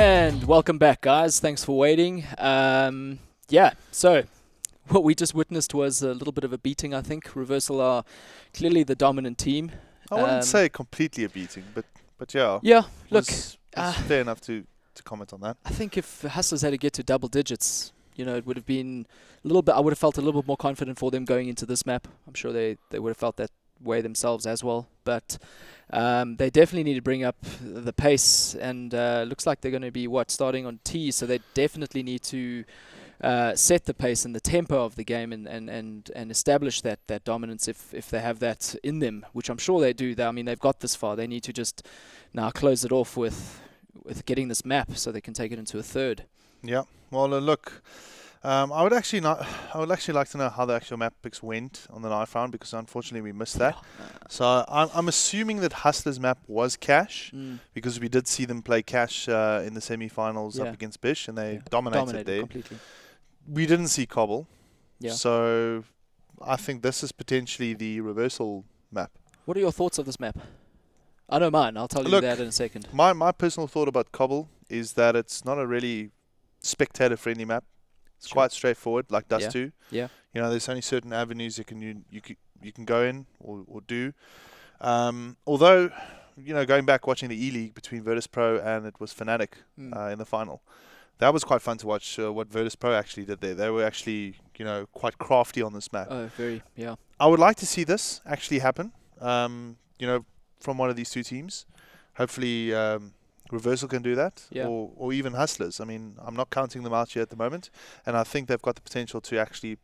And welcome back, guys. Thanks for waiting. So what we just witnessed was a little bit of a beating, I think. Reversal are clearly the dominant team. I wouldn't say completely a beating, but yeah. Yeah, look. Was fair enough to comment on that. I think if Hustlers had to get to double digits, it would have been a little bit, I would have felt a little bit more confident for them going into this map. I'm sure they would have felt that way themselves as well. But they definitely need to bring up the pace, and looks like they're going to be starting on T, so they definitely need to set the pace and the tempo of the game and establish that dominance if they have that in them, which I'm sure they do. They've got this far. They need to just now close it off with getting this map so they can take it into a third. Yeah. Well, look. I would actually like to know how the actual map picks went on the knife round, because unfortunately we missed that. So I'm assuming that Hustlers map was Cash, because we did see them play Cash in the semi-finals up against Bish, and they dominated there. Completely. We didn't see Cobble. Yeah. So I think this is potentially the reversal map. What are your thoughts of this map? I know mine. I'll tell you that in a second. My personal thought about Cobble is that it's not a really spectator-friendly map. It's quite straightforward, like Dust 2. Yeah. There's only certain avenues you can go in or do. Although, going back watching the E-League between Virtus Pro and it was Fnatic in the final, that was quite fun to watch what Virtus Pro actually did there. They were actually, quite crafty on this map. Oh, very, yeah. I would like to see this actually happen, from one of these two teams. Hopefully, Reversal can do that, or even Hustlers. I'm not counting them out here at the moment, and I think they've got the potential to actually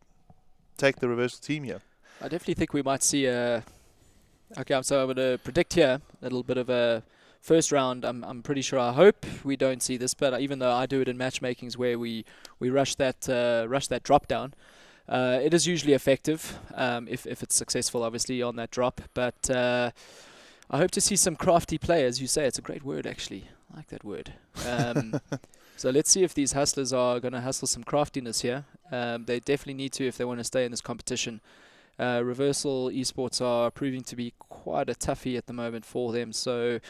take the Reversal team here. I definitely think we might see so I'm going to predict here a little bit of a first round. I'm pretty sure. I hope we don't see this, but even though I do it in matchmakings where we rush that drop down, it is usually effective if it's successful, obviously, on that drop. But I hope to see some crafty play, as you say. It's a great word, actually. I like that word. So let's see if these Hustlers are going to hustle some craftiness here. They definitely need to if they want to stay in this competition. Reversal eSports are proving to be quite a toughie at the moment for them. So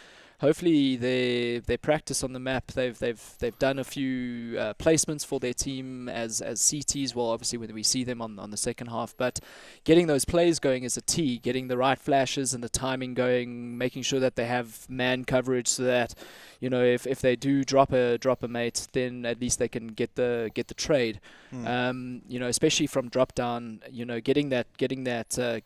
hopefully they practice on the map. They've done a few placements for their team as CTs. Well, obviously when we see them on the second half, but getting those plays going as a T, getting the right flashes and the timing going, making sure that they have man coverage so that if they do drop a mate, then at least they can get the trade. Especially from drop down, getting that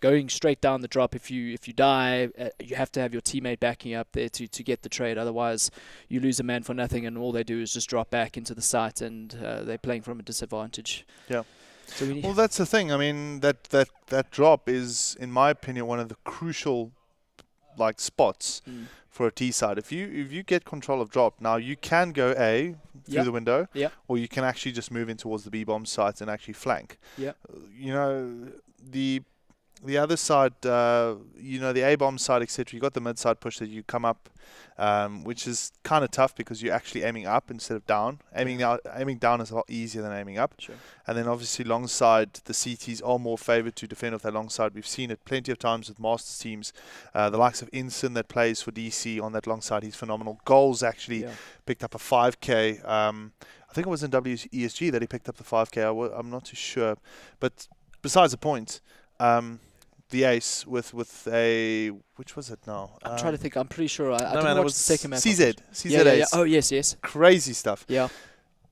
going straight down the drop. If you die, you have to have your teammate backing you up there to get the trade. Otherwise, you lose a man for nothing, and all they do is just drop back into the site, and they're playing from a disadvantage. Yeah. So well, that's the thing. That drop is, in my opinion, one of the crucial spots for a T side. If you get control of drop, now you can go A through the window, or you can actually just move in towards the B bomb site and actually flank. Yeah. The other side, the A bomb side, etc. You got the mid side push that you come up, which is kind of tough because you're actually aiming up instead of down. Aiming down is a lot easier than aiming up. Sure. And then obviously long side, the CTs are more favoured to defend off their long side. We've seen it plenty of times with Masters teams. The likes of Inson that plays for DC on that long side, he's phenomenal. Goals actually picked up a 5K. I think it was in WESG that he picked up the 5K. I'm not too sure, but besides the point. The ace with a, which was it now? I'm trying to think. I'm pretty sure. I didn't watch the second match. CZ ace. Yeah. Oh, yes. Crazy stuff. Yeah.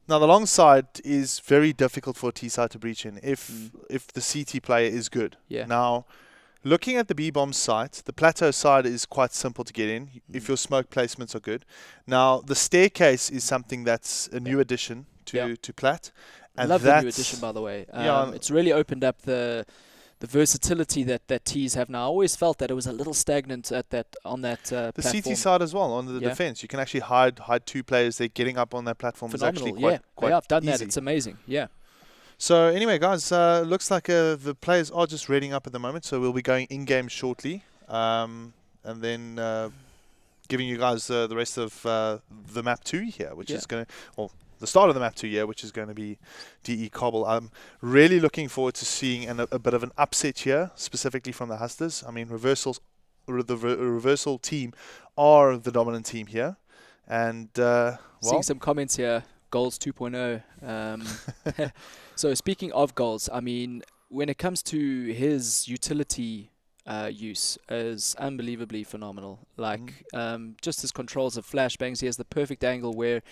Now, the long side is very difficult for a T side to breach in if the CT player is good. Yeah. Now, looking at the B-bomb site, the plateau side is quite simple to get in if your smoke placements are good. Now, the staircase is something that's a new addition to Plat. And love the new addition, by the way. It's really opened up the versatility that T's have now. I always felt that it was a little stagnant on that the platform. CT side as well, on the defense. You can actually hide two players. They're getting up on that platform. Phenomenal. Is actually quite I've done easy. that. It's amazing. Yeah. So anyway, guys, looks like the players are just readying up at the moment. So we'll be going in-game shortly. And then giving you guys the rest of the map 2 here, which is going to... the start of the map 2 year, which is going to be DE Cobble. I'm really looking forward to seeing a bit of an upset here, specifically from the Hustlers. The Reversal team are the dominant team here. And, Seeing some comments here, goals 2.0. So speaking of goals, I mean, when it comes to his utility use is unbelievably phenomenal. Like just his controls of flashbangs, he has the perfect angle where,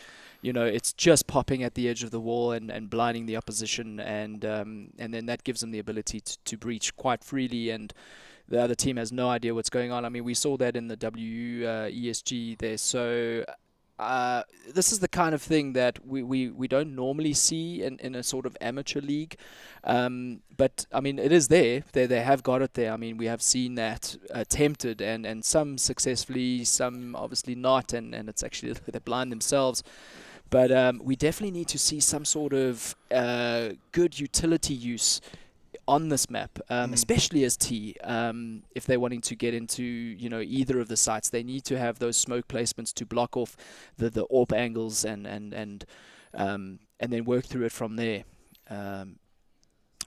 you know, it's just popping at the edge of the wall and blinding the opposition, and then that gives him the ability to breach quite freely, and the other team has no idea what's going on. I mean, we saw that in the ESG there. So this is the kind of thing that we don't normally see in a sort of amateur league. But, I mean, it is there. They have got it there. I mean, we have seen that attempted, and some successfully, some obviously not, and it's actually they're blind themselves. But we definitely need to see some sort of good utility use on this map, especially as T. If they're wanting to get into, you know, either of the sites, they need to have those smoke placements to block off the AWP angles and then work through it from there.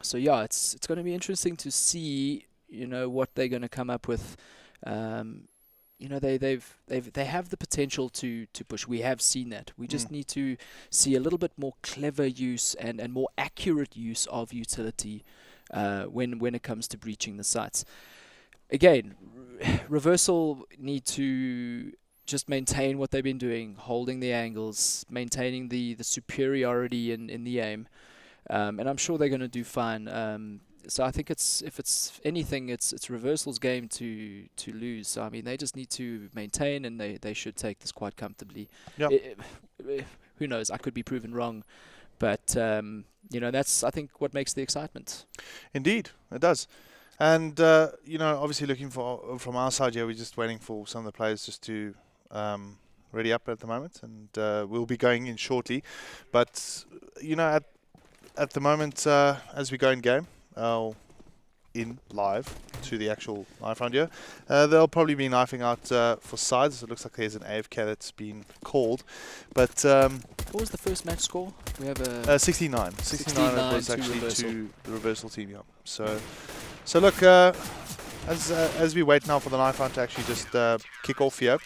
So yeah, it's going to be interesting to see, you know, what they're going to come up with. You know, they have the potential to push. We have seen that. We just need to see a little bit more clever use and more accurate use of utility when it comes to breaching the sites. Again, Reversal need to just maintain what they've been doing, holding the angles, maintaining the superiority in the aim, and I'm sure they're going to do fine. So I think if it's anything, it's Reversal's game to lose. So I mean, they just need to maintain, and they should take this quite comfortably. Yep. Who knows? I could be proven wrong, but you know, that's, I think, what makes the excitement. Indeed, it does. And you know, obviously looking for from our side here, we're just waiting for some of the players just to ready up at the moment, and we'll be going in shortly. But you know, at the moment, as we go in game, in live to the actual knife round here, they'll probably be knifing out for sides. It looks like there's an AFK that's been called, but what was the first match score? We have a 69. 69 was actually to the Reversal team. Yeah. So look, as we wait now for the knife round to actually just kick off here,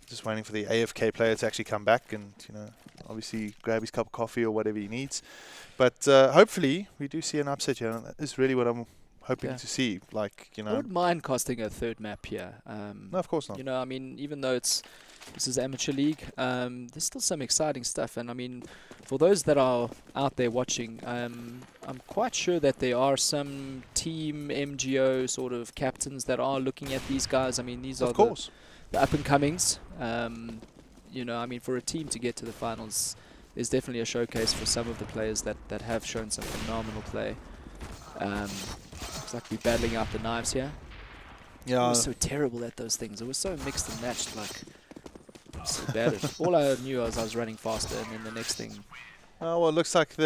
just waiting for the AFK player to actually come back and, you know, obviously grab his cup of coffee or whatever he needs. But hopefully we do see an upset here, and that is really what I'm hoping to see. Like, you know, I wouldn't mind costing a third map here. No, of course not. You know, I mean, even though this is amateur league, there's still some exciting stuff. And I mean, for those that are out there watching, I'm quite sure that there are some team MGO sort of captains that are looking at these guys. I mean, these are the up and comings. You know, I mean, for a team to get to the finals, there's definitely a showcase for some of the players that have shown some phenomenal play. It's like we're battling out the knives here. Yeah. I was so terrible at those things. It was so mixed and matched. Like, so bad at it. All I knew was I was running faster, and then the next thing. Oh, well, it looks like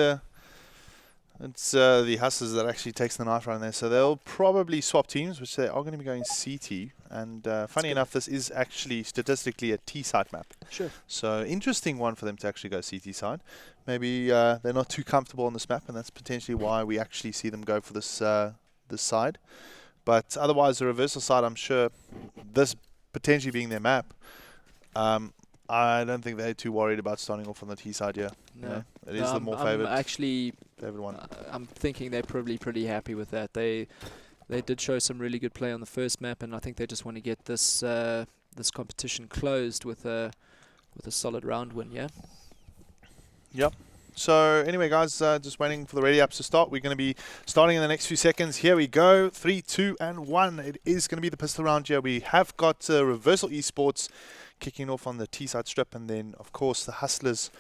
it's the Hustlers that actually takes the knife round there. So they'll probably swap teams, which they are going to be going CT. And funny enough, this is actually statistically a T-side map. Sure. So interesting one for them to actually go CT side. Maybe they're not too comfortable on this map, and that's potentially why we actually see them go for this this side. But otherwise, the Reversal side, I'm sure, this potentially being their map, I don't think they're too worried about starting off on the T side here. No. You know, it is the more favored. Actually, favored one. I'm thinking they're probably pretty happy with that. They did show some really good play on the first map, and I think they just want to get this this competition closed with a solid round win. Yeah. Yep. So anyway, guys, just waiting for the ready ups to start. We're going to be starting in the next few seconds. Here we go. 3, 2, and 1. It is going to be the pistol round here. We have got Reversal eSports kicking off on the T side strip, and then of course the Hustlers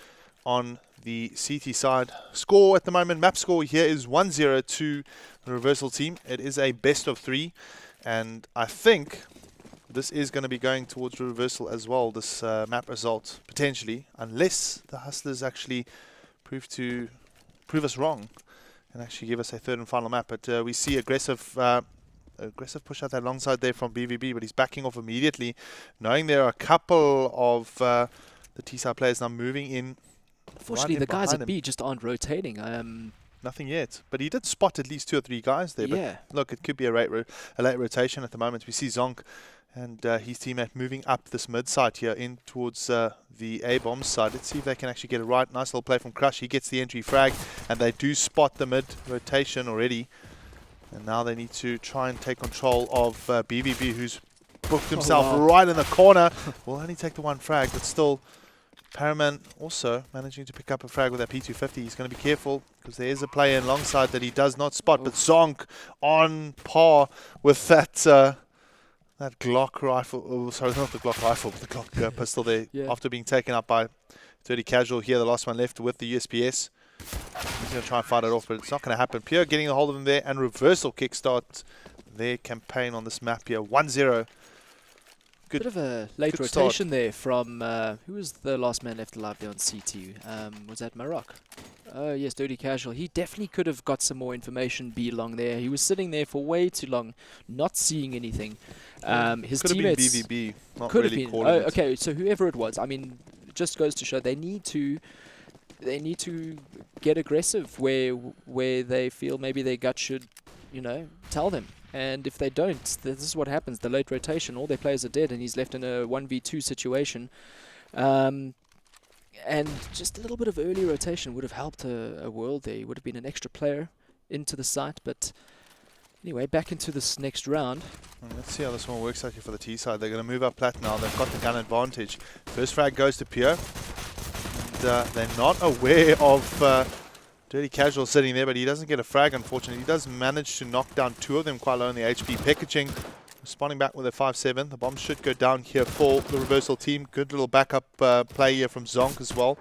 on the CT side. Score at the moment, map score here is 1-0 to the Reversal team. It is a best of 3, and I think this is going to be going towards Reversal as well, this map result, potentially, unless the Hustlers actually prove us wrong and actually give us a third and final map. But we see aggressive push out that long side there from BVB, but he's backing off immediately, knowing there are a couple of the T-side players now moving in. Unfortunately, the guys at B just aren't rotating. Nothing yet. But he did spot at least 2 or 3 guys there. Yeah. But look, it could be a late rotation at the moment. We see Zonk and his teammate moving up this mid side here in towards the A-bomb side. Let's see if they can actually get it right. Nice little play from Crush. He gets the entry frag, and they do spot the mid rotation already. And now they need to try and take control of BVB, who's booked himself right in the corner. Will only take the 1 frag, but still Paraman also managing to pick up a frag with that P250. He's going to be careful because there is a player alongside that he does not spot. But Zonk on par with that that Glock rifle. Oh, sorry, not the Glock rifle, but the Glock pistol there. Yeah. After being taken up by Dirty Casual here, the last one left with the USPS. He's going to try and fight it off, but it's not going to happen. Pure getting a hold of him there, and Reversal kickstart their campaign on this map here. 1-0. Good. Bit of a late rotation there from, who was the last man left alive there on CT? Was that Maroc? Yes, Dirty Casual. He definitely could have got some more information B long there. He was sitting there for way too long, not seeing anything. His could teammates have been BVB, not could really have been. calling it. Okay, so whoever it was, I mean, it just goes to show they need to get aggressive where they feel maybe their gut should, tell them. And if they don't, this is what happens. The late rotation, all their players are dead, and he's left in a 1v2 situation. And just a little bit of early rotation would have helped a world there. He would have been an extra player into the site. But anyway, back into this next round. Let's see how this one works out here for the T side. They're going to move up plat now. They've got the gun advantage. First frag goes to Pure. And they're not aware of Dirty Casual sitting there, but he doesn't get a frag, unfortunately. He does manage to knock down 2 of them quite low in the HP. Packaging, responding back with a 5-7. The bomb should go down here for the Reversal team. Good little backup play here from Zonk as well.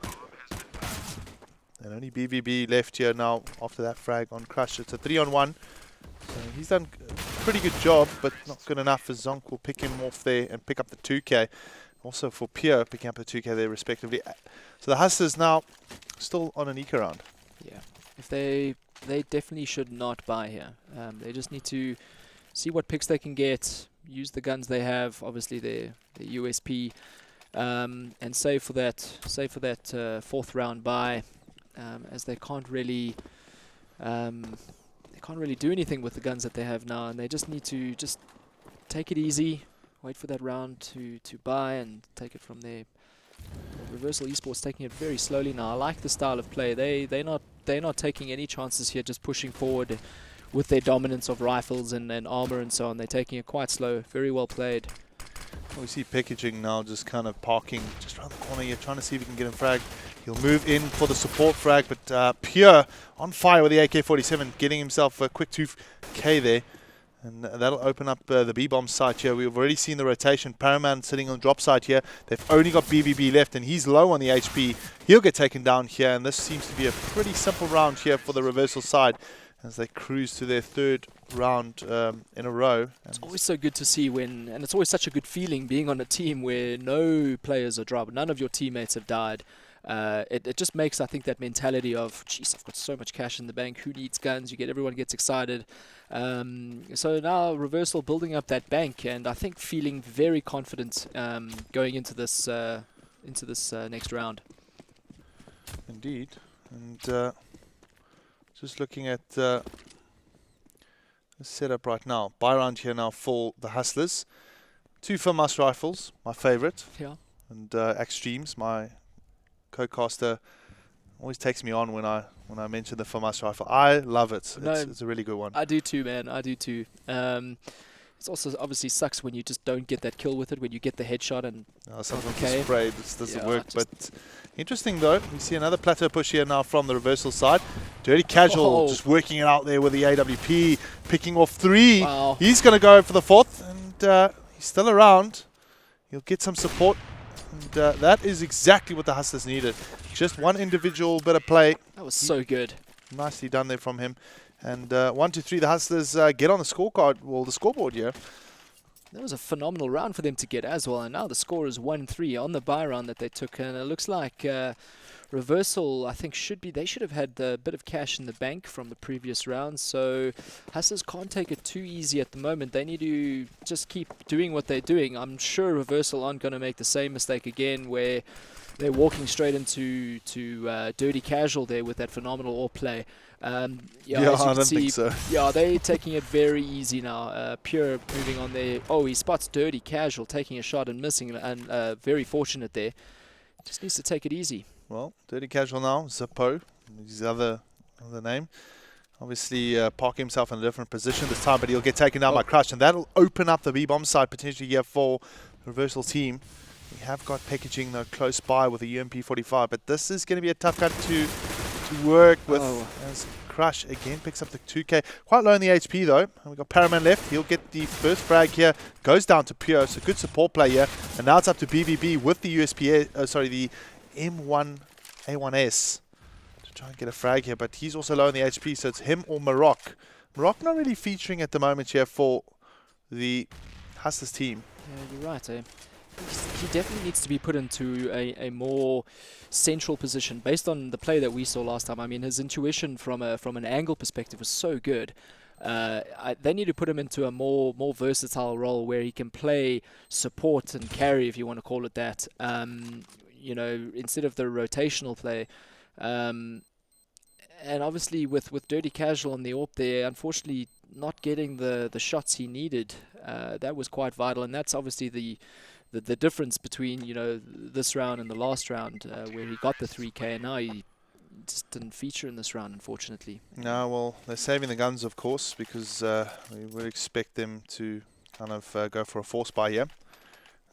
And only BVB left here now after that frag on Crush. It's a 3-on-1. So he's done a pretty good job, but not good enough, as Zonk will pick him off there and pick up the 2K. Also for Pure, picking up the 2K there respectively. So the Hustlers now still on an eco round. Yeah, if they definitely should not buy here. They just need to see what picks they can get, use the guns they have, obviously their USP, and save for that 4th round buy, as they can't really do anything with the guns that they have now, and they just need to just take it easy, wait for that round to buy and take it from there. Reversal eSports taking it very slowly now. I like the style of play. They're not taking any chances here, just pushing forward with their dominance of rifles and armor and so on. They're taking it quite slow. Very well played. We see Packaging now just kind of parking just around the corner here, trying to see if he can get him frag. He'll move in for the support frag, but Pure on fire with the AK-47, getting himself a quick 2K there. And that'll open up the B-bomb site here. We've already seen the rotation. Paraman sitting on the drop site here. They've only got BBB left, and he's low on the HP. He'll get taken down here, and this seems to be a pretty simple round here for the Reversal side as they cruise to their 3rd round in a row. It's always so good to see and it's always such a good feeling being on a team where no players are dropped. None of your teammates have died. It just makes, I think, that mentality of, geez, I've got so much cash in the bank. Who needs guns? Everyone gets excited. So now Reversal building up that bank, and I think feeling very confident going into this next round. Indeed, and just looking at the setup right now. Buy round here now for the Hustlers. 2 FAMAS rifles, my favorite. Yeah. And Extremes, my co-caster, always takes me on when I mention the FAMAS rifle. I love it. It's a really good one. I do too, man. I do too. It also obviously sucks when you just don't get that kill with it, when you get the headshot and sometimes the spray doesn't work. But interesting though, we see another plateau push here now from the Reversal side. Dirty Casual just working it out there with the AWP, picking off 3. Wow. He's going to go for the 4th, and he's still around. He'll get some support. And that is exactly what the Hustlers needed. Just one individual bit of play. That was so good. Nicely done there from him. And 1, 2, 3, the Hustlers get on the the scoreboard here. That was a phenomenal round for them to get as well. And now the score is 1-3 on the buy round that they took. And it looks like Reversal, I think, they should have had a bit of cash in the bank from the previous round, so Hustlers can't take it too easy at the moment. They need to just keep doing what they're doing. I'm sure Reversal aren't going to make the same mistake again where they're walking straight into dirty casual there with that phenomenal AWP play. Yeah, as you I can don't see, think so. yeah, they're taking it very easy now. Pure moving on there. Oh, he spots dirty casual, taking a shot and missing, and very fortunate there. Just needs to take it easy. Well, dirty casual now, Zippo, his other name. Obviously, park himself in a different position this time, but he'll get taken down by Crush, and that'll open up the B-bomb side potentially here for the Reversal team. We have got packaging though close by with a UMP45, but this is going to be a tough gun to work with. As Crush again picks up the 2K, quite low in the HP though. And we've got Paraman left. He'll get the first frag here. Goes down to Pure, so good support play here. And now it's up to BBB with the the M1A1S to try and get a frag here, but he's also low in the HP, so it's him or Maroc. Maroc not really featuring at the moment here for the Hustlers team. Yeah, you're right. He definitely needs to be put into a more central position based on the play that we saw last time. I mean, his intuition from an angle perspective was so good. They need to put him into a more versatile role where he can play support and carry, if you want to call it that. Instead of the rotational play. And obviously with Dirty Casual on the AWP there, unfortunately not getting the shots he needed, that was quite vital, and that's obviously the difference between this round and the last round, where he got the 3K, and now he just didn't feature in this round, unfortunately. No, well, they're saving the guns, of course, because we would expect them to kind of go for a force buy here.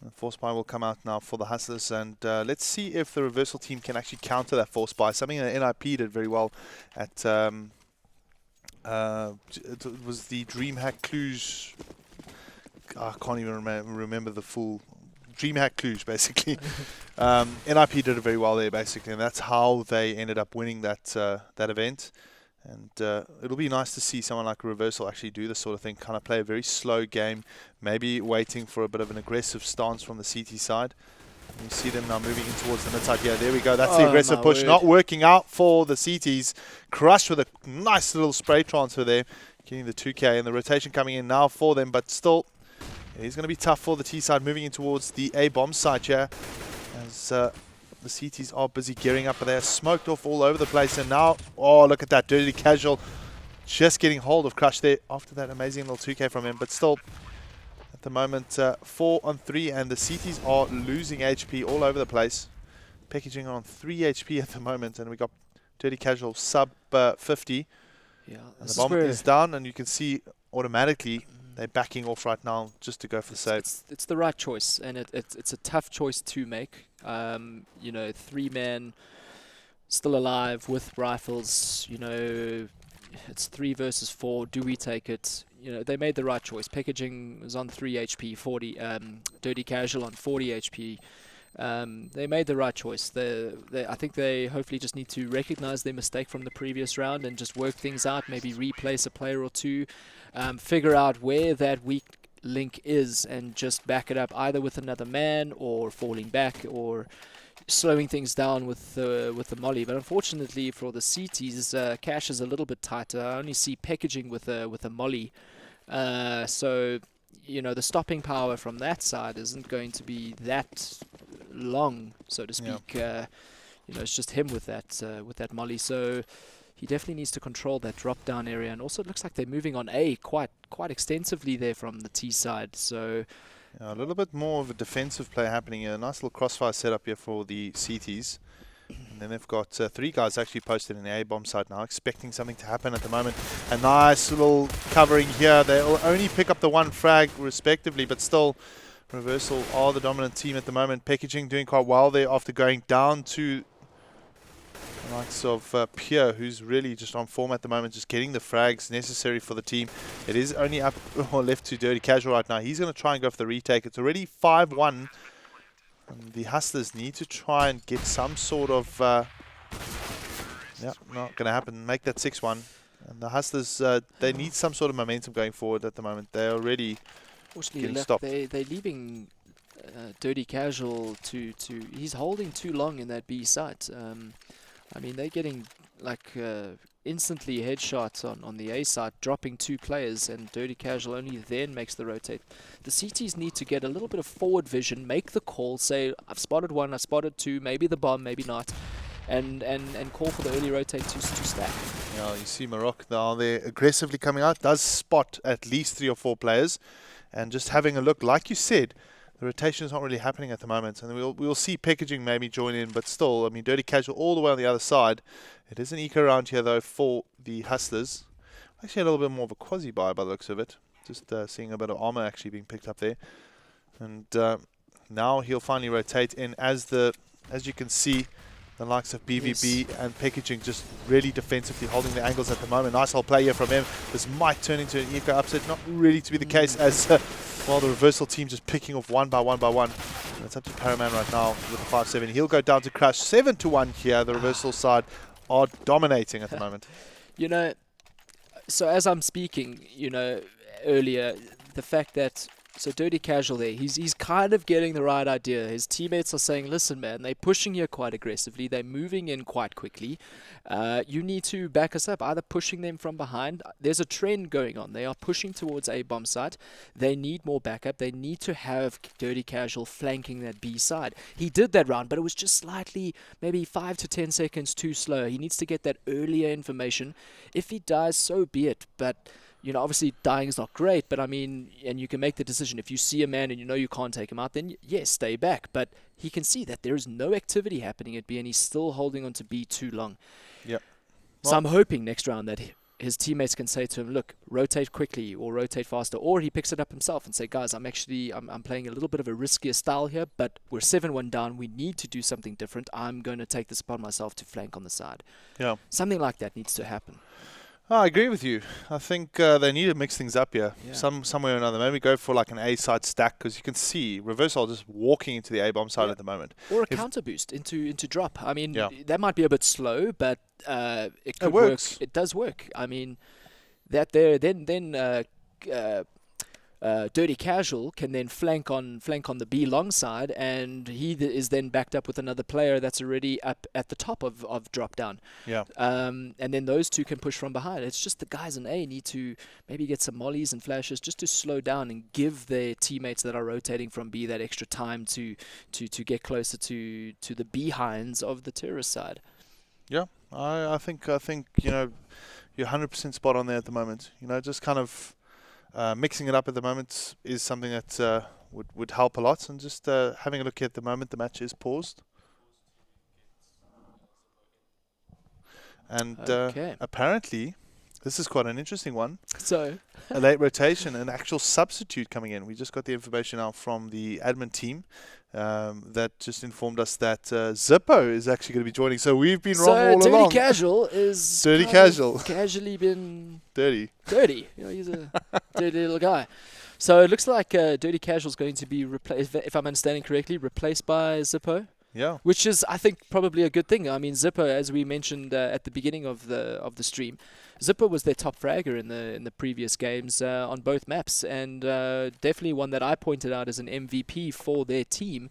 And the force buy will come out now for the Hustlers, and let's see if the Reversal team can actually counter that force buy. Something that NIP did very well at it was the DreamHack Cluj. I can't even remember the full DreamHack Cluj, basically. NIP did it very well there, basically, and that's how they ended up winning that event. And it'll be nice to see someone like Reversal actually do this sort of thing, kind of play a very slow game, maybe waiting for a bit of an aggressive stance from the CT side. You see them now moving in towards the mid side. Yeah, there we go. That's the aggressive push. Word. Not working out for the CTs. Crush with a nice little spray transfer there, getting the 2K, and the rotation coming in now for them, but still, it is going to be tough for the T side moving in towards the A bomb side here, as the CTs are busy gearing up, but they're smoked off all over the place. And now, oh, look at that Dirty Casual just getting hold of Crush there after that amazing little 2K from him. But still, at the moment, 4 on 3, and the CTs are losing HP all over the place. Packaging on 3 HP at the moment, and we got Dirty Casual sub 50. Yeah, and the bomb is down, and you can see automatically they're backing off right now just to go for the save. It's the right choice, and it's a tough choice to make. 3-man, still alive with rifles. It's 3 versus 4. Do we take it? They made the right choice. Packaging was on 3 HP, 40. Dirty Casual on 40 HP. They made the right choice. I think they hopefully just need to recognize their mistake from the previous round and just work things out. Maybe replace a player or two, figure out where that weak link is, and just back it up either with another man or falling back or slowing things down with the molly. But unfortunately for the CTs, cash is a little bit tighter. I only see packaging with a molly, so the stopping power from that side isn't going to be that long, so to speak. It's just him with that molly, so he definitely needs to control that drop down area. And also it looks like they're moving on A quite extensively there from the T side, so a little bit more of a defensive play happening here. A nice little crossfire setup here for the CTs. And then they've got 3 guys actually posted in the A-bomb side now, expecting something to happen at the moment. A nice little covering here. They'll only pick up the 1 frag respectively, but still, Reversal are the dominant team at the moment. Packaging doing quite well there after going down to the likes of Pure, who's really just on form at the moment, just getting the frags necessary for the team. It is only up or left to Dirty Casual right now. He's going to try and go for the retake. It's already 5-1. And the Hustlers need to try and get some sort of... not going to happen. Make that 6-1. And the Hustlers, they need some sort of momentum going forward at the moment. They're already getting stopped. They're leaving Dirty Casual to he's holding too long in that B site. I mean, they're getting like instantly headshots on the A side, dropping 2 players, and Dirty Casual only then makes the rotate. The CTs need to get a little bit of forward vision, make the call, say, I've spotted 1, I've spotted 2, maybe the bomb, maybe not, and call for the early rotate to stack. Yeah, you see Morocco now, they're aggressively coming out, does spot at least 3 or 4 players, and just having a look, like you said, the rotation is not really happening at the moment, and we'll see packaging maybe join in, but still, I mean, Dirty Casual all the way on the other side. It is an eco round here, though, for the Hustlers. Actually, a little bit more of a quasi-buy by the looks of it. Just seeing a bit of armor actually being picked up there. And now he'll finally rotate in as you can see, the likes of BVB and packaging just really defensively holding the angles at the moment. Nice whole play here from him. This might turn into an eco upset. Not really to be the case as well, the reversal team just picking off one by one by one. And it's up to Paraman right now with the 5-7. He'll go down to Crush 7-1 here. The reversal side are dominating at the moment. You know, so as I'm speaking, you know, earlier, the fact that, so Dirty Casual there, he's kind of getting the right idea. His teammates are saying, listen, man, they're pushing here quite aggressively. They're moving in quite quickly. You need to back us up, either pushing them from behind. There's a trend going on. They are pushing towards A bomb site. They need more backup. They need to have Dirty Casual flanking that B side. He did that round, but it was just slightly, maybe 5 to 10 seconds too slow. He needs to get that earlier information. If he dies, so be it. But you know, obviously dying is not great, but I mean, and you can make the decision. If you see a man and you know you can't take him out, then yes, stay back. But he can see that there is no activity happening at B, and he's still holding on to B too long. Yep. So I'm hoping next round that his teammates can say to him, look, rotate quickly or rotate faster, or he picks it up himself and say, guys, I'm playing a little bit of a riskier style here, but we're 7-1 down. We need to do something different. I'm going to take this upon myself to flank on the side. Yeah. Something like that needs to happen. Oh, I agree with you. I think they need to mix things up here, some way or another. Maybe go for like an A side stack, because you can see Reversal just walking into the A bomb side at the moment. Or a counter boost into drop. I mean, that might be a bit slow, but it could works. Work. It does work. I mean, that there then Dirty Casual can then flank on the B long side, and he is then backed up with another player that's already up at the top of drop down. Yeah. And then those two can push from behind. It's just the guys in A need to maybe get some mollies and flashes just to slow down and give their teammates that are rotating from B that extra time to get closer to the behinds of the terrorist side. Yeah, I think you know, you're 100% spot on there at the moment. You know, just kind of mixing it up at the moment is something that would help a lot. And just having a look at the moment, the match is paused. And apparently, this is quite an interesting one. So a late rotation, an actual substitute coming in. We just got the information out from the admin team that just informed us that Zippo is actually going to be joining. So we've been wrong all Dirty along. Casual is Dirty Casual. Casually been Dirty. You know, he's a dirty little guy. So it looks like Dirty Casual is going to be replaced, if I'm understanding correctly, replaced by Zippo. Yeah. Which is, I think, probably a good thing. I mean, Zippo, as we mentioned at the beginning of the stream, Zippo was their top fragger in the previous games on both maps, and definitely one that I pointed out as an MVP for their team.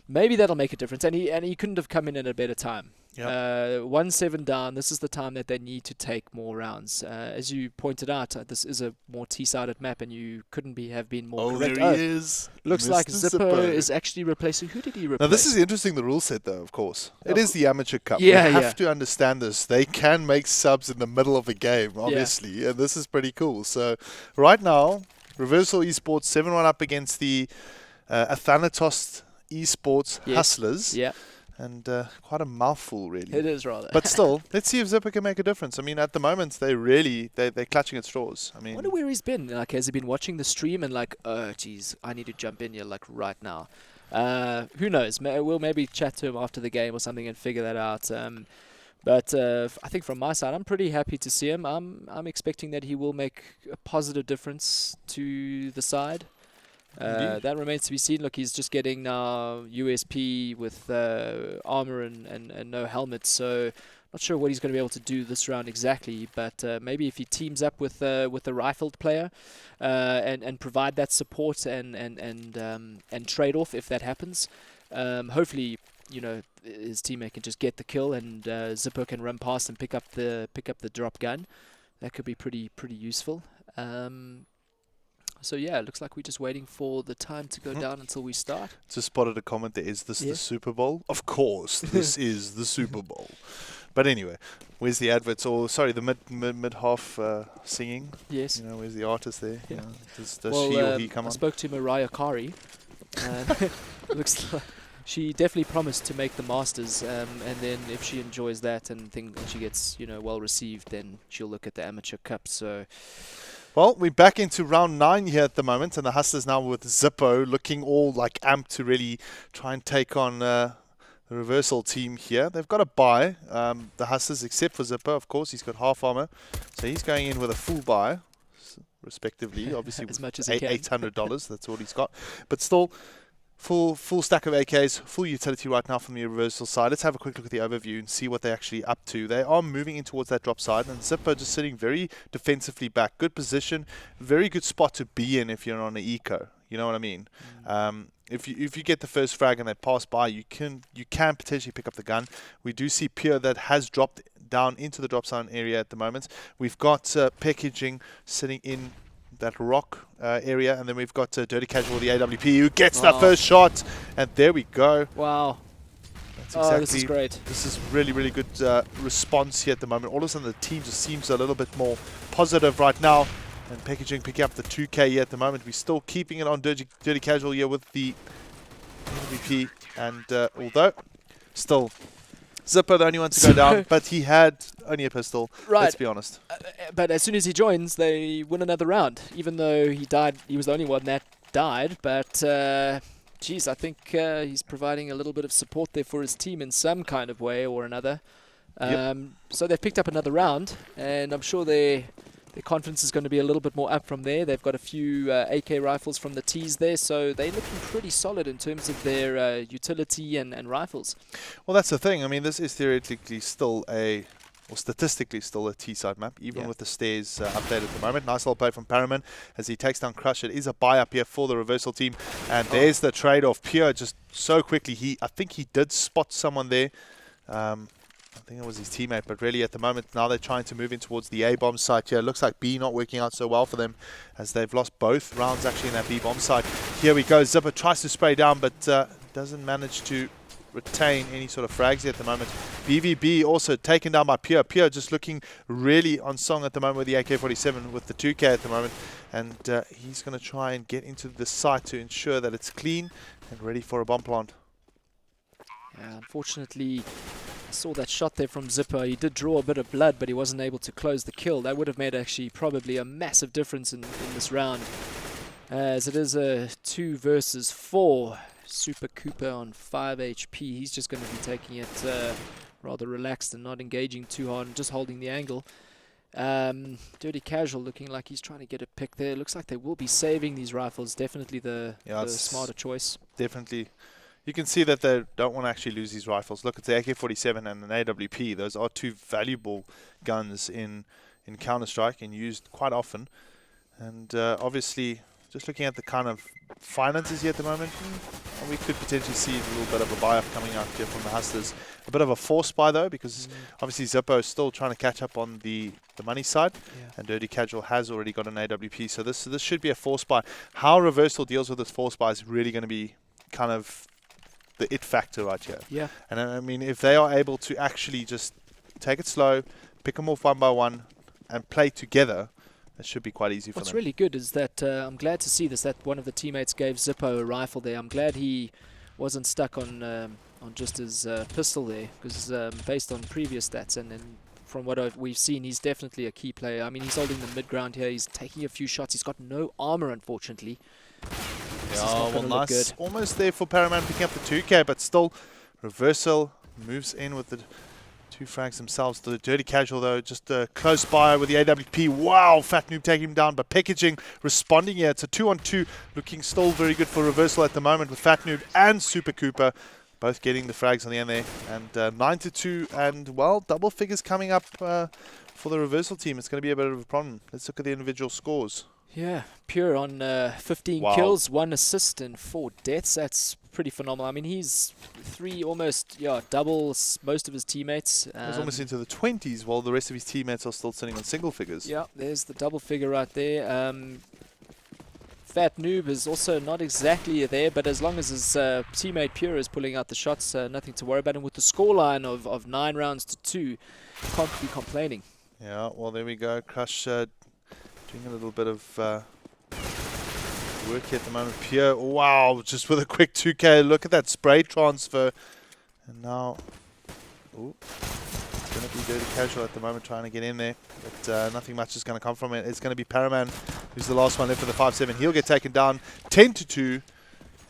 Maybe that'll make a difference, and he couldn't have come in at a better time. Yep. 1-7 down. This is the time that they need to take more rounds. As you pointed out, this is a more T-sided map, and you couldn't have been more correct. There he is. Looks Mr. like Zippo is actually replacing. Who did he replace? Now, this is interesting, the rule set, though, of course. It is the Amateur Cup. Yeah, we have to understand this. They can make subs in the middle of a game, obviously, and this is pretty cool. So, right now, Reversal eSports 7-1 up against the Athanatos eSports Hustlers. Yeah. And quite a mouthful, really. It is rather. But still, let's see if Zipper can make a difference. I mean, at the moment, they're clutching at straws. I mean, I wonder where he's been. Like, has he been watching the stream and like, oh, geez, I need to jump in here like right now? Who knows? We'll maybe chat to him after the game or something and figure that out. But I think from my side, I'm pretty happy to see him. I'm expecting that he will make a positive difference to the side. That remains to be seen. Look, he's just getting now USP with armor and no helmet, so Not sure what he's going to be able to do this round exactly, but maybe if he teams up with a rifled player and provide that support and trade off if that happens, hopefully his teammate can just get the kill and Zippo can run past and pick up the drop gun. That could be pretty useful. So yeah, it looks like we're just waiting for the time to go down until we start. Just spotted a comment there. Is this the Super Bowl? Of course, this is the Super Bowl. But anyway, where's the adverts? Or sorry, the mid half singing? Yes. Where's the artist there? Yeah. Does she or he come on? I spoke to Mariah Carey. Looks like she definitely promised to make the Masters, and then if she enjoys that and she gets well received, then she'll look at the Amateur Cup. So. Well, we're back into round 9 here at the moment, and the Hustlers now with Zippo looking all like amped to really try and take on the reversal team here. They've got a buy, the Hustlers, except for Zippo, of course. He's got half armor, so he's going in with a full buy, respectively. Obviously, as much as he can. $800, that's all he's got. But still, full stack of AKs, full utility right now from the reversal side. Let's have a quick look at the overview and see what they're actually up to. They are moving in towards that drop side, and Zippo just sitting very defensively back. Good position, very good spot to be in if you're on an eco. You know what I mean? If you get the first frag and they pass by, you can potentially pick up the gun. We do see Pure that has dropped down into the drop zone area at the moment. We've got packaging sitting in that rock area, and then we've got Dirty Casual, the AWP, who gets that first shot, and there we go. Wow. That's exactly, this is great. This is really, really good response here at the moment. All of a sudden, the team just seems a little bit more positive right now, and packaging picking up the 2K here at the moment. We're still keeping it on Dirty Casual here with the AWP, and although still Zippo the only one to go down, but he had only a pistol, let's be honest. But as soon as he joins, they win another round. Even though he died, he was the only one that died. But, geez, I think he's providing a little bit of support there for his team in some kind of way or another. So they've picked up another round, and I'm sure their confidence is going to be a little bit more up from there. They've got a few AK rifles from the T's there, so they're looking pretty solid in terms of their utility and rifles. Well, that's the thing. I mean, this is theoretically still or statistically still a T-side map, even with the stairs updated at the moment. Nice little play from Paraman as he takes down Crush. It is a buy up here for the reversal team, and there's the trade-off. Pure just so quickly. I think he did spot someone there. I think it was his teammate, but really at the moment now they're trying to move in towards the A-bomb site here. Looks like B not working out so well for them as they've lost both rounds actually in that B-bomb site. Here we go. Zipper tries to spray down, but doesn't manage to retain any sort of frags here at the moment. BVB also taken down by Pure. Pure just looking really on song at the moment with the AK-47 with the 2K at the moment. And he's going to try and get into the site to ensure that it's clean and ready for a bomb plant. Yeah, unfortunately, I saw that shot there from Zipper. He did draw a bit of blood, but he wasn't able to close the kill. That would have made actually probably a massive difference in this round, as it is a 2 versus 4. Super Cooper on 5 HP. He's just going to be taking it rather relaxed and not engaging too hard and just holding the angle. Dirty Casual looking like he's trying to get a pick there. Looks like they will be saving these rifles. Definitely the smarter choice. Definitely. You can see that they don't want to actually lose these rifles. Look, it's the AK-47 and an AWP. Those are 2 valuable guns in Counter-Strike and used quite often. And obviously, just looking at the kind of finances here at the moment, we could potentially see a little bit of a buy-up coming out here from the Hustlers. A bit of a forced buy, though, because obviously Zippo is still trying to catch up on the money side, and Dirty Casual has already got an AWP. So this should be a forced buy. How Reversal deals with this forced buy is really going to be kind of the it factor right here. Yeah. And I mean, if they are able to actually just take it slow, pick them off one by one, and play together, it should be quite easy for them. What's really good is that I'm glad to see this, that one of the teammates gave Zippo a rifle there. I'm glad he wasn't stuck on just his pistol there, because based on previous stats and from what we've seen, he's definitely a key player. I mean, he's holding the mid-ground here. He's taking a few shots. He's got no armor, unfortunately. Yeah, well, nice. Almost there for Paraman picking up the 2K, but still, Reversal moves in with the 2 frags themselves. The Dirty Casual, though, just close by with the AWP. Wow, Fat Noob taking him down, but Packaging responding here. It's a 2-on-2, looking still very good for Reversal at the moment with Fat Noob and Super Cooper. both getting the frags on the end there. And 9-2, and, well, double figures coming up for the reversal team. It's going to be a bit of a problem. Let's look at the individual scores. Yeah, Pure on 15 kills, 1 assist and 4 deaths. That's pretty phenomenal. I mean, he's doubles most of his teammates. He's almost into the 20s, while the rest of his teammates are still sitting on single figures. Yeah, there's the double figure right there. Fat Noob is also not exactly there, but as long as his teammate Pure is pulling out the shots, nothing to worry about. And with the scoreline of 9 rounds to 2, can't be complaining. Yeah, well, there we go. Crush doing a little bit of work here at the moment. Pure, wow, just with a quick 2K. Look at that spray transfer. And now, ooh, it's going to be Dirty Casual at the moment trying to get in there. But nothing much is going to come from it. It's going to be Paraman, who's the last one left for the 5-7. He'll get taken down 10-2.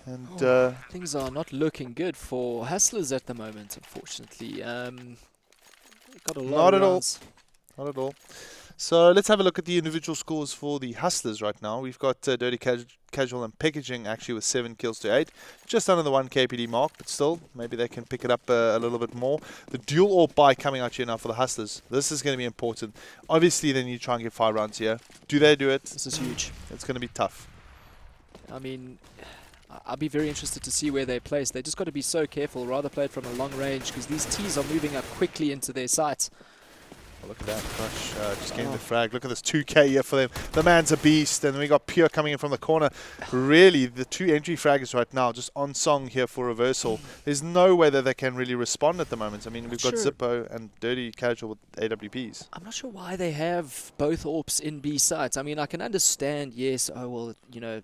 And things are not looking good for Hustlers at the moment, unfortunately. Got a lot of rounds. Not at all. So let's have a look at the individual scores for the Hustlers right now. We've got Dirty Casual and Packaging actually with 7 kills to 8. Just under the 1 KPD mark, but still, maybe they can pick it up a little bit more. The dual AWP buy coming out here now for the Hustlers. This is going to be important. Obviously, they need to try and get 5 rounds here. Do they do it? This is huge. It's going to be tough. I mean, I'll be very interested to see where they place. They just got to be so careful, rather play it from a long range, because these Ts are moving up quickly into their sights. Oh, look at that, Crush just getting the frag. Look at this 2K here for them. The man's a beast, and we got Pure coming in from the corner. Really, the 2 entry fraggers right now, just on song here for reversal. There's no way that they can really respond at the moment. I mean, we've got Zippo and Dirty Casual with AWPs. I'm not sure why they have both AWPs in B sites. I mean, I can understand, yes, oh, well, you know,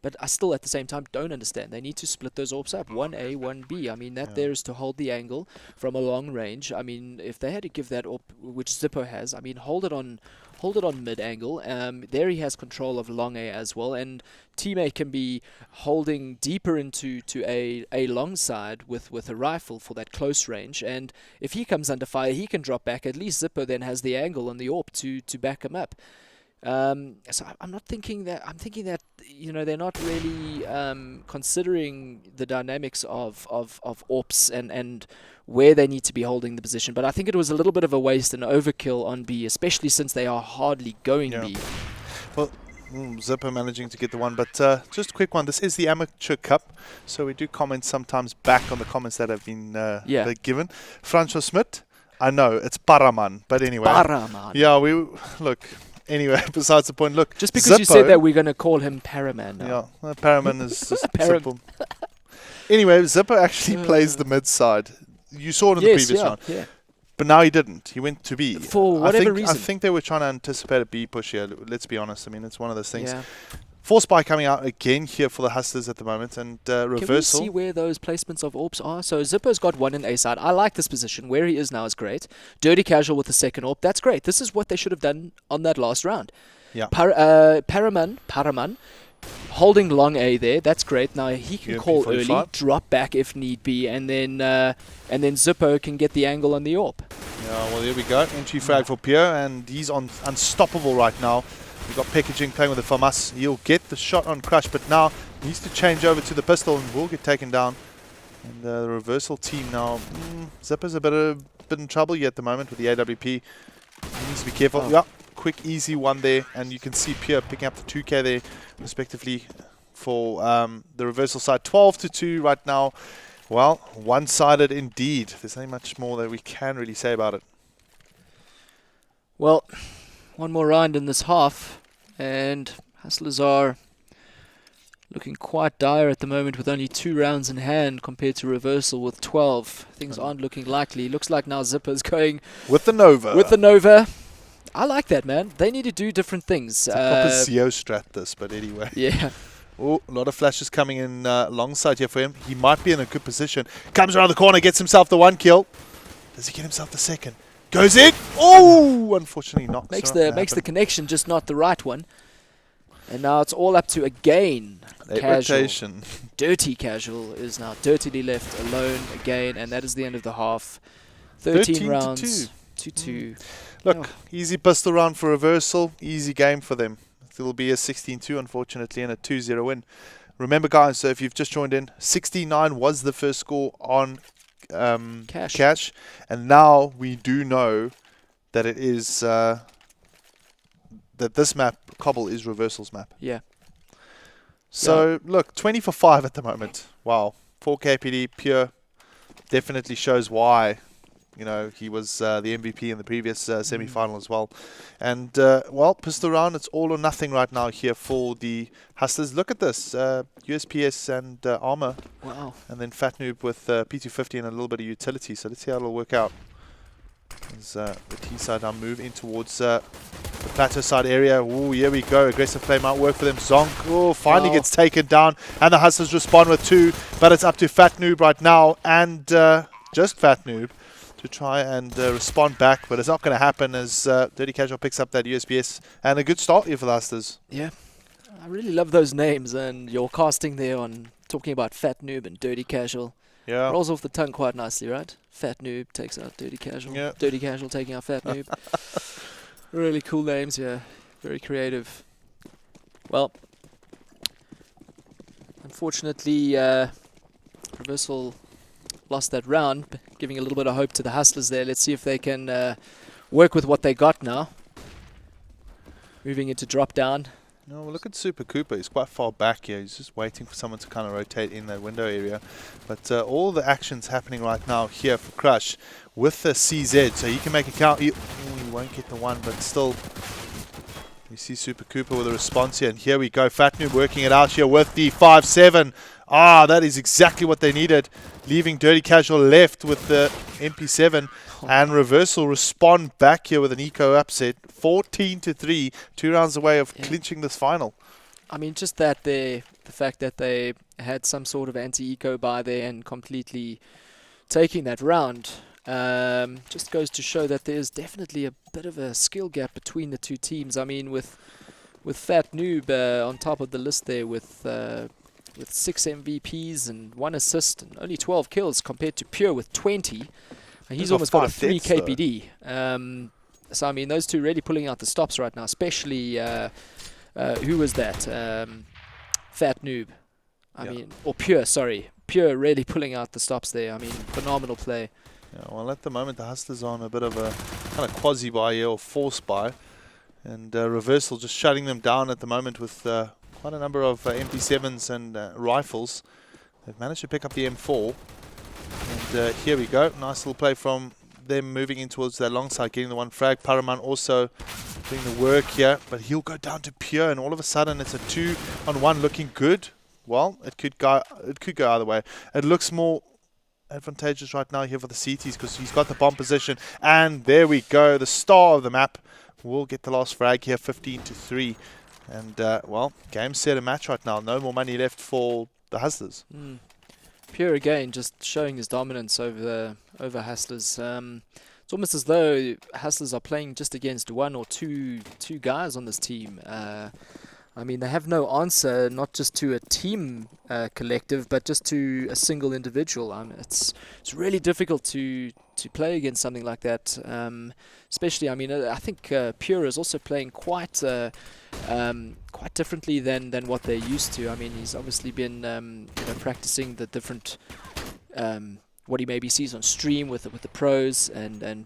but I still, at the same time, don't understand. They need to split those AWPs up, 1A, 1B. I mean, that there is to hold the angle from a long range. I mean, if they had to give that AWP, which Zippo has, I mean, hold it on mid angle. There he has control of long A as well, and teammate can be holding deeper into a long side with a rifle for that close range. And if he comes under fire, he can drop back. At least Zippo then has the angle on the AWP to back him up. So I'm thinking that you know, they're not really considering the dynamics of AWPs and where they need to be holding the position. But I think it was a little bit of a waste and overkill on B, especially since they are hardly going B. Well, Zipper managing to get the one, but just a quick one. This is the Amateur Cup, so we do comment sometimes back on the comments that have been given. Francois Smit, I know it's Paraman, but anyway. Paraman. Yeah, look. Anyway, besides the point, look. Just because you said that, we're going to call him Paraman now. Yeah, Paraman is just simple. Anyway, Zippo actually plays the mid side. You saw it in the previous round. Yeah. But now he didn't. He went to B. For whatever reason. I think they were trying to anticipate a B push here. Let's be honest. I mean, it's one of those things. Yeah. Force buy coming out again here for the Hustlers at the moment, and reversal. Can we see where those placements of AWPs are? So Zippo's got 1 in A side. I like this position. Where he is now is great. Dirty Casual with the second AWP. That's great. This is what they should have done on that last round. Yeah. Paraman, holding long A there. That's great. Now he can call early, drop back if need be, and then Zippo can get the angle on the AWP. Yeah. Well, there we go. Entry frag for Pierre, and he's unstoppable right now. We've got Packaging playing with the FAMAS. He'll get the shot on Crush, but now he needs to change over to the pistol and will get taken down. And the reversal team now, Zipper's a bit in trouble here at the moment with the AWP. He needs to be careful. Oh. Yeah, quick, easy one there. And you can see Pierre picking up the 2K there, respectively, for the reversal side. 12-2 right now. Well, one-sided indeed. There's not much more that we can really say about it. Well, one more round in this half, and Hustlers are looking quite dire at the moment with only 2 rounds in hand compared to reversal with 12. Things aren't looking likely. Looks like now Zipper's going with the Nova. I like that, man. They need to do different things. It's a proper CO strat this, but anyway. Yeah. Oh, a lot of flashes coming in alongside here for him. He might be in a good position. Comes around the corner, gets himself the 1 kill. Does he get himself the second? Goes in. Oh, unfortunately not. Makes the connection, just not the right one. And now it's all up to again. Rotation. Dirty Casual is now dirtily left alone again, and that is the end of the half. 13 rounds. 2-2. Look, easy pistol round for reversal. Easy game for them. It will be a 16-2, unfortunately, and a 2-0 win. Remember, guys, so if you've just joined in, 69 was the first score on Cash. And now we do know that it is that this map, Cobble, is Reversal's map. Yeah. So, look, 20 for 5 at the moment. Wow. 4 KPD, Pure. Definitely shows why. You know, he was the MVP in the previous semi-final as well. And, well, pistol round, it's all or nothing right now here for the Hustlers. Look at this. USPS and armor. Wow. And then Fat Noob with P250 and a little bit of utility. So let's see how it'll work out. As the T side now move in towards the plateau side area. Oh, here we go. Aggressive play might work for them. Zonk, oh, finally gets taken down. And the Hustlers respond with 2. But it's up to Fat Noob right now. And just Fat Noob to try and respond back. But it's not going to happen as Dirty Casual picks up that USPS. And a good start here for the Hustlers. Yeah. I really love those names. And your casting there on talking about Fat Noob and Dirty Casual. Yeah. Rolls off the tongue quite nicely, right? Fat Noob takes out Dirty Casual. Yeah. Dirty Casual taking out Fat Noob. Really cool names, yeah. Very creative. Well, unfortunately, Reversal lost that round, giving a little bit of hope to the Hustlers there. Let's see if they can work with what they got now. Moving into drop down. No, well, look at Super Cooper. He's quite far back here. He's just waiting for someone to kind of rotate in that window area. But all the action's happening right now here for Crush with the CZ. So he can make a count. He won't get the one, but still. You see Super Cooper with a response here. And here we go. Fat Noob working it out here with the 5-7. Ah, that is exactly what they needed. Leaving Dirty Casual left with the MP7. And Reversal respond back here with an eco upset. 14-3. 2 rounds away of clinching this final. I mean, just that the fact that they had some sort of anti-eco by there and completely taking that round just goes to show that there's definitely a bit of a skill gap between the two teams. I mean, with Fat Noob on top of the list there with 6 MVPs and 1 assist and only 12 kills compared to Pure with 20. He's almost got a 3 KPD. So, I mean, those two really pulling out the stops right now, especially, who was that? Fat Noob. I mean, or Pure, sorry. Pure really pulling out the stops there. I mean, phenomenal play. Yeah, well, at the moment, the Hustlers are on a bit of a kind of quasi-buy here, or force buy. And Reversal just shutting them down at the moment with quite a number of MP7s and rifles. They've managed to pick up the M4. And here we go. Nice little play from them moving in towards their long side, getting the 1 frag. Paraman also doing the work here, but he'll go down to Pure, and all of a sudden it's a 2-on-1 looking good. Well, it could go either way. It looks more advantageous right now here for the CTs because he's got the bomb position. And there we go. The star of the map will get the last frag here, 15-3. And, well, game, set, and match right now. No more money left for the Hustlers. Pure again, just showing his dominance over Hustlers. It's almost as though Hustlers are playing just against 1 or 2 guys on this team. I mean, they have no answer, not just to a team collective, but just to a single individual. It's really difficult to play against something like that. Especially, I mean, I think Pure is also playing quite differently than what they're used to. I mean, he's obviously been practicing the different what he maybe sees on stream with the pros and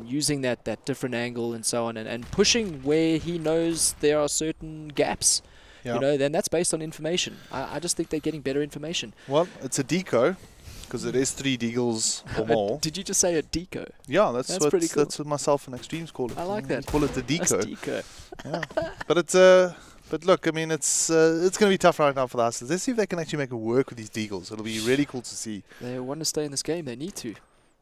using that different angle and so on and pushing where he knows there are certain gaps. Then that's based on information. I just think they're getting better information. Well, it's a deco because it is 3 deagles or more. Did you just say a deco? Yeah, that's what pretty cool. That's what myself and Extremes call it. I like that. We call it the deco. That's deco. Yeah. But look, I mean, it's going to be tough right now for the Hustlers. Let's see if they can actually make it work with these deagles. It'll be really cool to see. They want to stay in this game. They need to.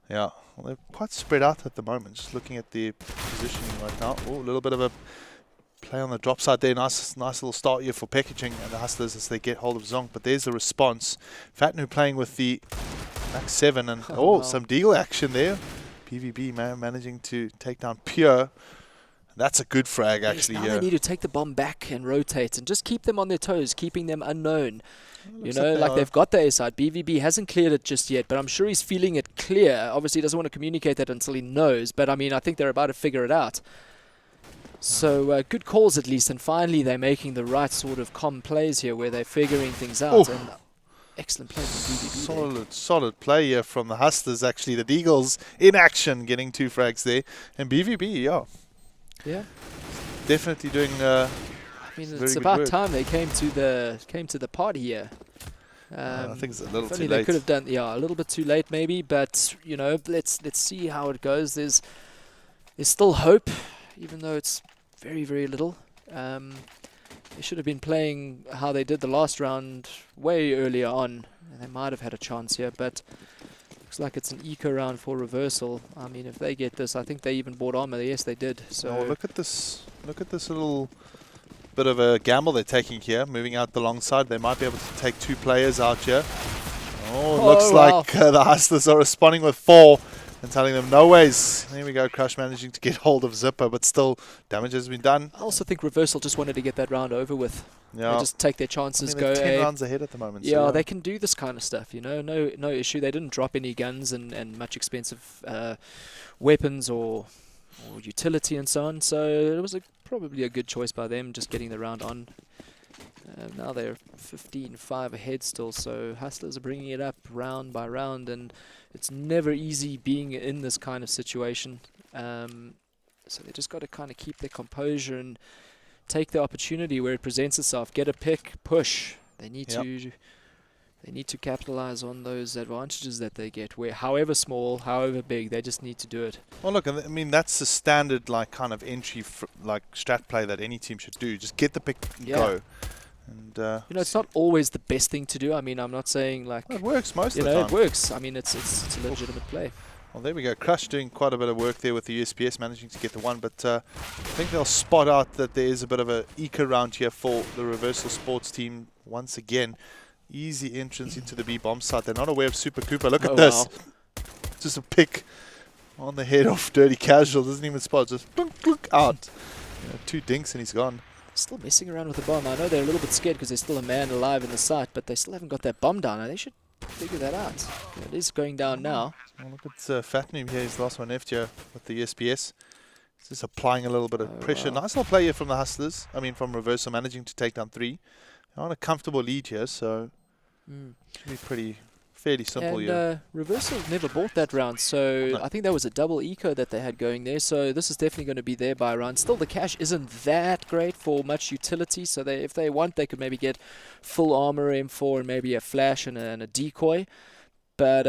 Yeah, well, they're quite spread out at the moment. Just looking at their positioning right now. Oh, a little bit of a play on the drop side there. Nice little start here for packaging and the Hustlers as they get hold of Zonk. But there's the response. Fatnu playing with the Max 7 and some deagle action there. PVB managing to take down Pure. That's a good frag, actually. Now they need to take the bomb back and rotate and just keep them on their toes, keeping them unknown. Like they've got the A side. BVB hasn't cleared it just yet, but I'm sure he's feeling it clear. Obviously, he doesn't want to communicate that until he knows, but I mean, I think they're about to figure it out. So good calls at least, and finally they're making the right sort of comm plays here where they're figuring things out. And excellent play from BVB. Solid play here from the Hustlers, actually. The Eagles in action, getting 2 frags there. And BVB, yeah, definitely doing I mean, it's about time they came to the party here. I think it's a little too late. They could have done, a little bit too late maybe, but let's see how it goes. There's still hope, even though it's very, very little. They should have been playing how they did the last round way earlier on, and they might have had a chance here, but looks like it's an eco round for Reversal. I mean, if they get this, I think they even bought armor. Yes, they did. So look at this little bit of a gamble they're taking here, moving out the long side. They might be able to take 2 players out here. Looks like the Hustlers are responding with 4 and telling them no ways. There we go, Crush managing to get hold of Zipper, but still damage has been done. I also think Reversal just wanted to get that round over with. Yeah. They just take their chances, they're go 10 rounds ahead at the moment. Yeah, so they can do this kind of stuff, no issue. They didn't drop any guns and much expensive weapons or utility and so on, so it was probably a good choice by them, just getting the round on. Now they're 15-5 ahead still, so Hustlers are bringing it up round by round, and it's never easy being in this kind of situation. So they just got to kind of keep their composure and take the opportunity where it presents itself. Get a pick, push. They need to capitalize on those advantages that they get, where however small, however big, they just need to do it. Well, look, I mean, that's the standard kind of entry strat play that any team should do. Just get the pick and go. And it's not always the best thing to do. I mean, I'm not saying it works most of the time. It works. I mean, it's a legitimate play. Well, there we go. Crush doing quite a bit of work there with the USPS, managing to get the 1, but I think they'll spot out that there is a bit of a eco round here for the Reversal Sports team once again. Easy entrance into the B bomb site. They're not aware of Super Cooper. Look at this. Wow. Just a pick on the head of Dirty Casual. Doesn't even spot. Just out. 2 dinks and he's gone. Still messing around with the bomb. I know they're a little bit scared because there's still a man alive in the site, but they still haven't got that bomb down. And they should figure that out. It is going down now. Well, look at Fat Noob here. He's the last one left here with the SPS. He's just applying a little bit of pressure. Wow. Nice little play here from the Hustlers. I mean, from Reversal, managing to take down 3. They're on a comfortable lead here, so should be fairly simple here. And Reversal never bought that round, so I think that was a double eco that they had going there, so this is definitely going to be their buy round. Still, the cash isn't that great for much utility, so if they want, they could maybe get full armor M4 and maybe a flash and a decoy, but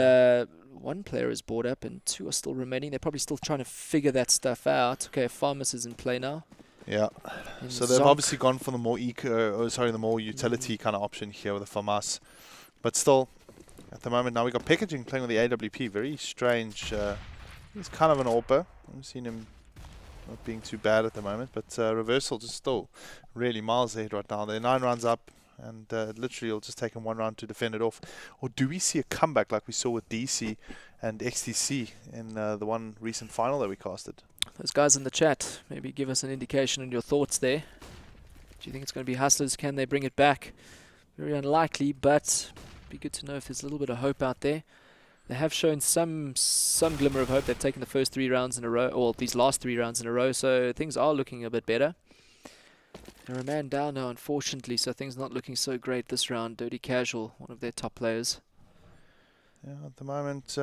1 player is bought up and 2 are still remaining. They're probably still trying to figure that stuff out. Okay, Farmus is in play now. Yeah, so they've obviously gone for the more the more utility kind of option here with the FAMAS. But still, at the moment now we got Packaging playing with the AWP. Very strange. He's kind of an AWPer. I've seen him not being too bad at the moment, but Reversal just still really miles ahead right now. They're 9 rounds up, and literally it'll just take them 1 round to defend it off. Or do we see a comeback like we saw with DC and XTC in the one recent final that we casted? Those guys in the chat, maybe give us an indication on your thoughts there. Do you think it's going to be Hustlers? Can they bring it back? Very unlikely, but it'd be good to know if there's a little bit of hope out there. They have shown some glimmer of hope. They've taken the first 3 rounds in a row, or these last 3 rounds in a row, so things are looking a bit better. They're a man down now, unfortunately, so things not looking so great this round. Dirty Casual, one of their top players. Yeah, at the moment,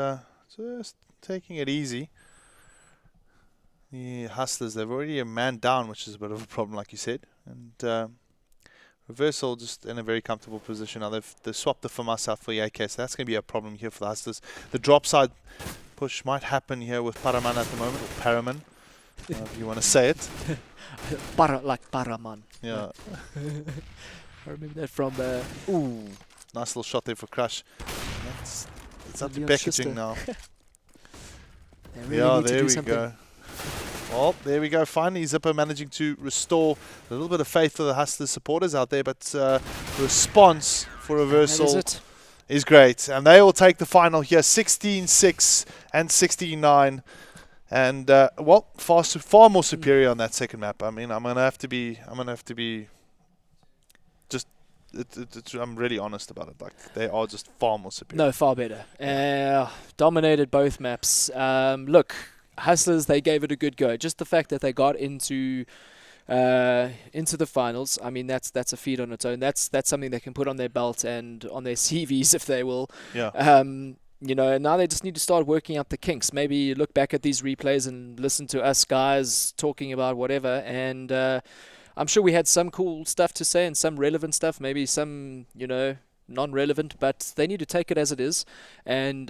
just taking it easy. The Hustlers, they've already a man down, which is a bit of a problem, like you said. And Reversal just in a very comfortable position. Now they've swapped the FAMAS out for the AK, so that's going to be a problem here for the Hustlers. The drop side push might happen here with Paraman at the moment, or Paraman, if you want to say it. Like Paraman. Yeah. I remember that from ooh, nice little shot there for Crush. It's up to Packaging now. Really there we go. Well, there we go. Finally, Zipper managing to restore a little bit of faith for the Hustlers supporters out there, but the response for Reversal is great. And they will take the final here, 16-6 and 16-9. And, well, far more superior on that second map. I mean, I'm going to have to be just, I'm really honest about it. Like, they are just far more superior. No, far better. Dominated both maps. Look, Hustlers, they gave it a good go. Just the fact that they got into into the finals. I mean, that's a feat on its own. That's something they can put on their belt and on their CVs if they will. Yeah. You know, now they just need to start working out the kinks. Maybe look back at these replays and listen to us guys talking about whatever. And I'm sure we had some cool stuff to say and some relevant stuff, maybe some, you know, non-relevant, but they need to take it as it is. And